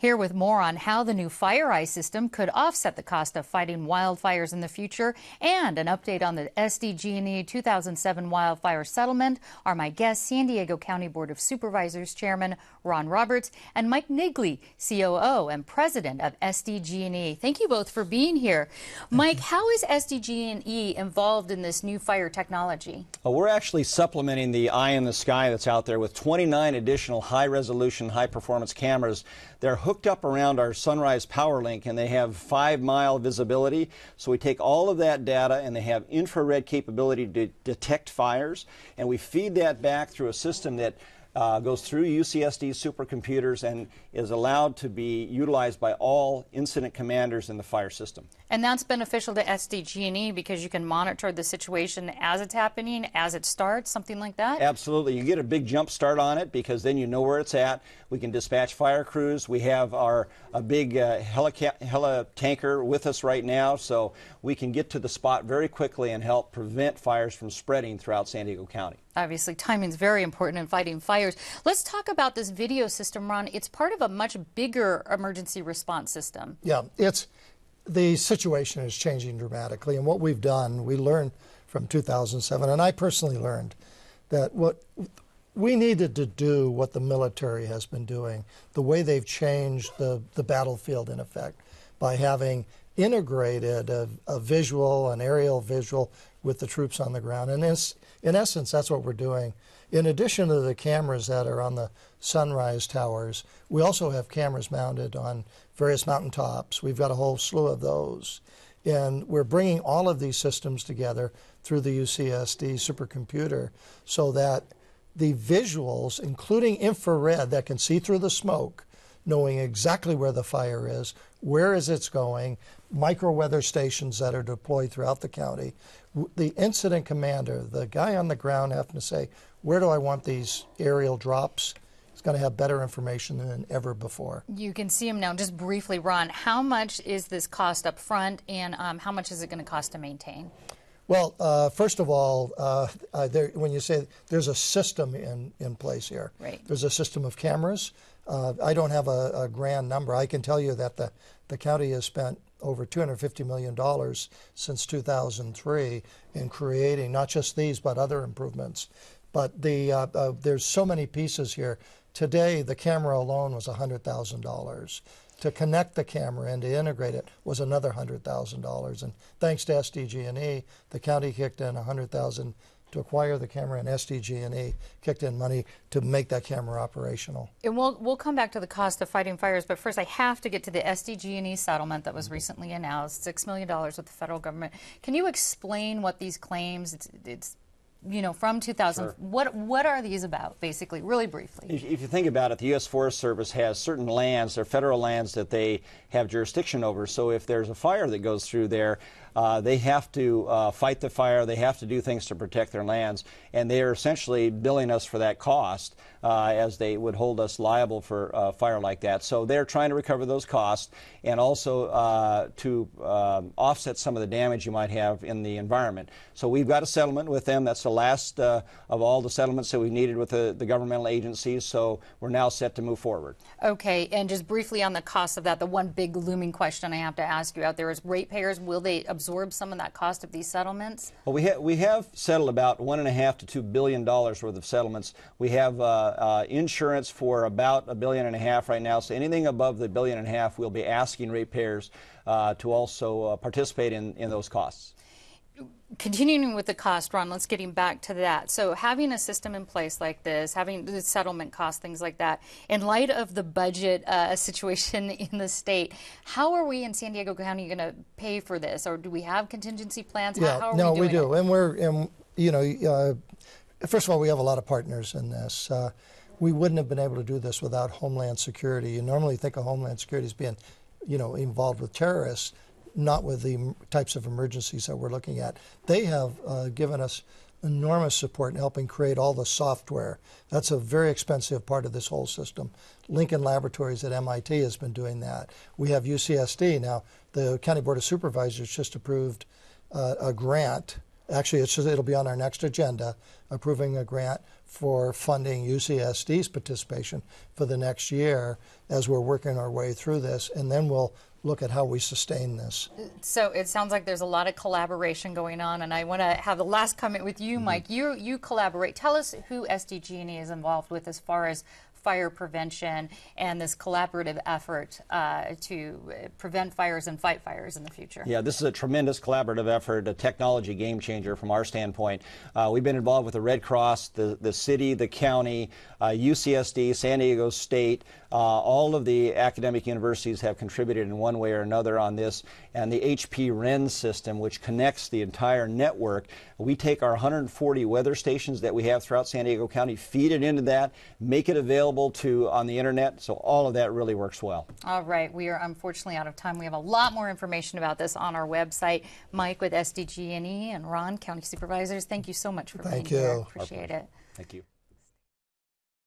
Here with more on how the new Fire Eye system could offset the cost of fighting wildfires in the future, and an update on the SDG&E 2007 wildfire settlement are my guests, San Diego County Board of Supervisors Chairman Ron Roberts and Mike Nigglia, COO and President of SDG&E. Thank you both for being here. Mike, how is SDG&E involved in this new fire technology? Well, we're actually supplementing the eye in the sky that's out there with 29 additional high-resolution, high-performance cameras. They're hooked up around our Sunrise Power Link, and they have 5-mile visibility. So we take all of that data, and they have infrared capability to detect fires, and we feed that back through a system that goes through UCSD supercomputers and is allowed to be utilized by all incident commanders in the fire system. And that's beneficial to SDG&E because you can monitor the situation as it's happening, as it starts, something like that? Absolutely. You get a big jump start on it because then you know where it's at. We can dispatch fire crews. We have a big heli tanker with us right now, so we can get to the spot very quickly and help prevent fires from spreading throughout San Diego County. Obviously, timing is very important in fighting fires. Let's talk about this video system, Ron. It's part of a much bigger emergency response system. Yeah, the situation is changing dramatically, and what we've done, we learned from 2007, and I personally learned that what we needed to do what the military has been doing, the way they've changed the battlefield in effect, by having integrated a visual, an aerial visual with the troops on the ground. And in essence, that's what we're doing. In addition to the cameras that are on the Sunrise towers, we also have cameras mounted on various mountaintops. We've got a whole slew of those. And we're bringing all of these systems together through the UCSD supercomputer so that the visuals, including infrared that can see through the smoke, knowing exactly where the fire is, where is it going, micro-weather stations that are deployed throughout the county. The incident commander, the guy on the ground having to say, where do I want these aerial drops? He's going to have better information than ever before. You can see him now. Just briefly, Ron, how much is this cost up front, and how much is it going to cost to maintain? Well, first of all, when you say there's a system in place here, right. There's a system of cameras. I don't have a grand number. I can tell you that the county has spent over $250 million since 2003 in creating not just these but other improvements. But there's so many pieces here. Today, the camera alone was $100,000. To connect the camera and to integrate it was another $100,000. And thanks to SDG&E, the county kicked in $100,000 to acquire the camera, and SDG&E kicked in money to make that camera operational. And we'll come back to the cost of fighting fires, but first I have to get to the SDG&E settlement that was recently announced, $6 million with the federal government. Can you explain what these claims, it's you know, from 2000, Sure. What are these about, basically, really briefly? If you think about it, the U.S. Forest Service has certain lands, they're federal lands that they have jurisdiction over. So if there's a fire that goes through there, they have to fight the fire, they have to do things to protect their lands, and they are essentially billing us for that cost as they would hold us liable for a fire like that. So they're trying to recover those costs and also to offset some of the damage you might have in the environment. So we've got a settlement with them. That's the last of all the settlements that we needed with the governmental agencies, so we're now set to move forward. Okay, and just briefly on the cost of that, the one big looming question I have to ask you out there is ratepayers, will they absorb some of that cost of these settlements? Well, we have settled about $1.5 to $2 billion worth of settlements. We have insurance for about $1.5 billion right now, so anything above the $1.5 billion, we'll be asking ratepayers to also participate in those costs. Continuing with the cost, Ron, let's getting back to that. So having a system in place like this, having the settlement costs, things like that, in light of the budget situation in the state, how are we in San Diego County going to pay for this? Or do we have contingency plans? Yeah, how are no, we doing do. And you know, first of all, we have a lot of partners in this. We wouldn't have been able to do this without Homeland Security. You normally think of Homeland Security as being, you know, involved with terrorists, not with the types of emergencies that we're looking at. They have given us enormous support in helping create all the software. That's a very expensive part of this whole system. Lincoln Laboratories at MIT has been doing that. We have UCSD. Now, the County Board of Supervisors just approved a grant. Actually, it'll be on our next agenda, approving a grant for funding UCSD's participation for the next year as we're working our way through this, and then we'll look at how we sustain this. So it sounds like there's a lot of collaboration going on, and I want to have the last comment with you, Mike. You collaborate. Tell us who SDG&E is involved with as far as fire prevention and this collaborative effort to prevent fires and fight fires in the future. Yeah, this is a tremendous collaborative effort, a technology game changer from our standpoint. We've been involved with the Red Cross, the city, the county, UCSD, San Diego State. All of the academic universities have contributed in one way or another on this, and the HP REN system, which connects the entire network. We take our 140 weather stations that we have throughout San Diego County, feed it into that, make it available on the internet, so all of that really works well. All right, we are unfortunately out of time. We have a lot more information about this on our website. Mike with SDG&E and Ron, County Supervisors, thank you so much for being here. Appreciate it. Thank you.